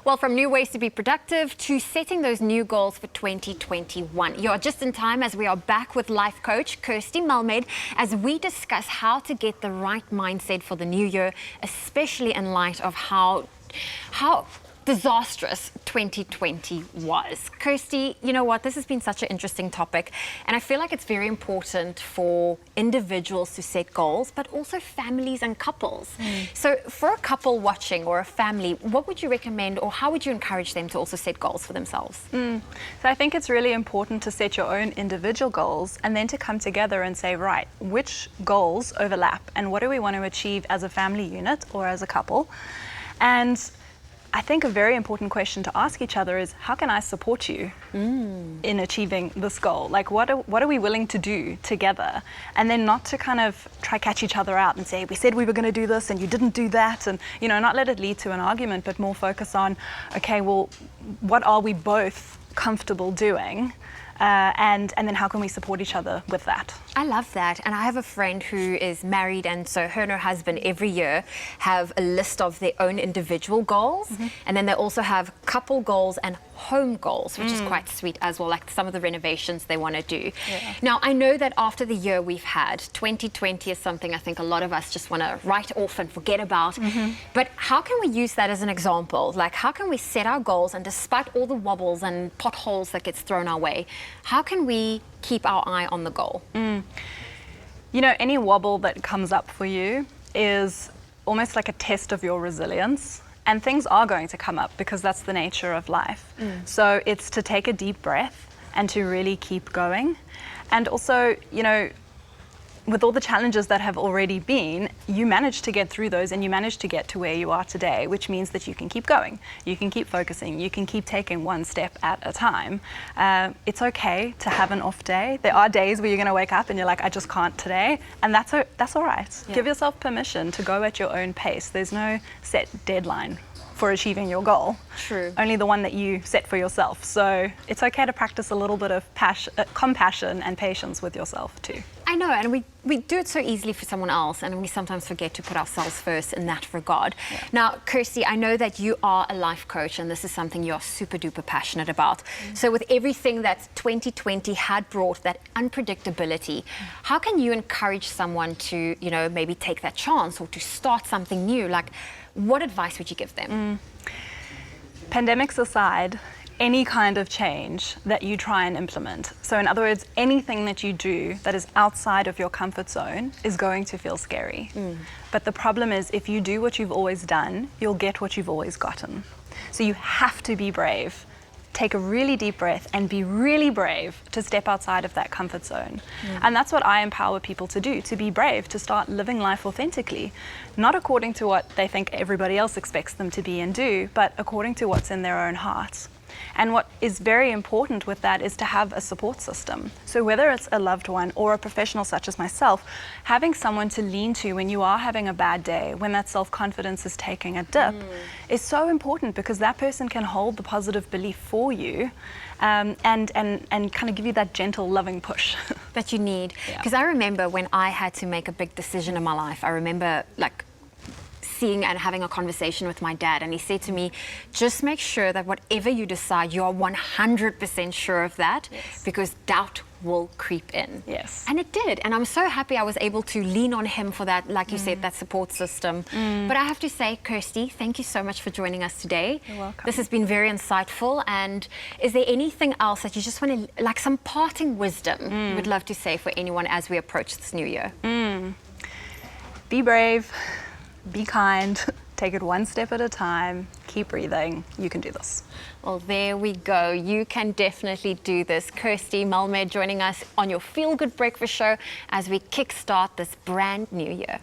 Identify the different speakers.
Speaker 1: Well, from new ways to be productive to setting those new goals for 2021. You're just in time as we are back with life coach Kirsty Malmed as we discuss how to get the right mindset for the new year, especially in light of how disastrous 2020 was. Kirsty, you know what? This has been such an interesting topic, and I feel like it's very important for individuals to set goals, but also families and couples. So for a couple watching or a family, what would you recommend, or how would you encourage them to also set goals for themselves?
Speaker 2: So I think it's really important to set your own individual goals and then to come together and say, right, which goals overlap and what do we want to achieve as a family unit or as a couple? And I think a very important question to ask each other is, how can I support you in achieving this goal? Like, what are we willing to do together? And then not to kind of try catch each other out and say, we said we were going to do this and you didn't do that. And, you know, not let it lead to an argument, but more focus on, okay, well, what are we both comfortable doing? And then how can we support each other with that?
Speaker 1: I love that. And I have a friend who is married, and so her and her husband every year have a list of their own individual goals. And then they also have couple goals and home goals, which is quite sweet as well, like some of the renovations they want to do. Now, I know that after the year we've had, 2020 is something I think a lot of us just want to write off and forget about. But how can we use that as an example? Like, how can we set our goals, and despite all the wobbles and potholes that gets thrown our way, how can we keep our eye on the goal?
Speaker 2: You know, any wobble that comes up for you is almost like a test of your resilience. And things are going to come up because that's the nature of life. So it's to take a deep breath and to really keep going. And also, you know, with all the challenges that have already been, you managed to get through those and you managed to get to where you are today, which means that you can keep going, you can keep focusing, you can keep taking one step at a time. It's okay to have an off day. There are days where you're going to wake up and you're like, I just can't today, and that's all right. Give yourself permission to go at your own pace. There's no set deadline for achieving your goal.
Speaker 1: True.
Speaker 2: Only the one that you set for yourself. So it's okay to practice a little bit of compassion and patience with yourself too.
Speaker 1: I know, and we do it so easily for someone else, and we sometimes forget to put ourselves first in that regard. Now, Kirsty, I know that you are a life coach, and this is something you're super duper passionate about. So with everything that 2020 had brought, that unpredictability, how can you encourage someone to, you know, maybe take that chance or to start something new? Like, what advice would you give them?
Speaker 2: Pandemics aside, any kind of change that you try and implement. So in other words, anything that you do that is outside of your comfort zone is going to feel scary. But the problem is, if you do what you've always done, you'll get what you've always gotten. So you have to be brave. Take a really deep breath and be really brave to step outside of that comfort zone. And that's what I empower people to do, to be brave, to start living life authentically, not according to what they think everybody else expects them to be and do, but according to what's in their own hearts. And what is very important with that is to have a support system. So whether it's a loved one or a professional such as myself, having someone to lean to when you are having a bad day, when that self-confidence is taking a dip, is so important, because that person can hold the positive belief for you and kind of give you that gentle, loving push.
Speaker 1: That you need. Because I remember when I had to make a big decision in my life, I remember like seeing and having a conversation with my dad, and he said to me, just make sure that whatever you decide, you are 100% sure of that, because doubt will creep in. And it did, and I'm so happy I was able to lean on him for that, like you said, that support system. But I have to say, Kirsty, thank you so much for joining us today.
Speaker 2: You're welcome.
Speaker 1: This has been very insightful. And is there anything else that you just want to, like some parting wisdom you would love to say for anyone as we approach this new year?
Speaker 2: Be brave. Be kind, take it one step at a time, keep breathing, you can do this.
Speaker 1: Well, there we go. You can definitely do this. Kirsty Malmed joining us on your Feel Good Breakfast Show as we kickstart this brand new year.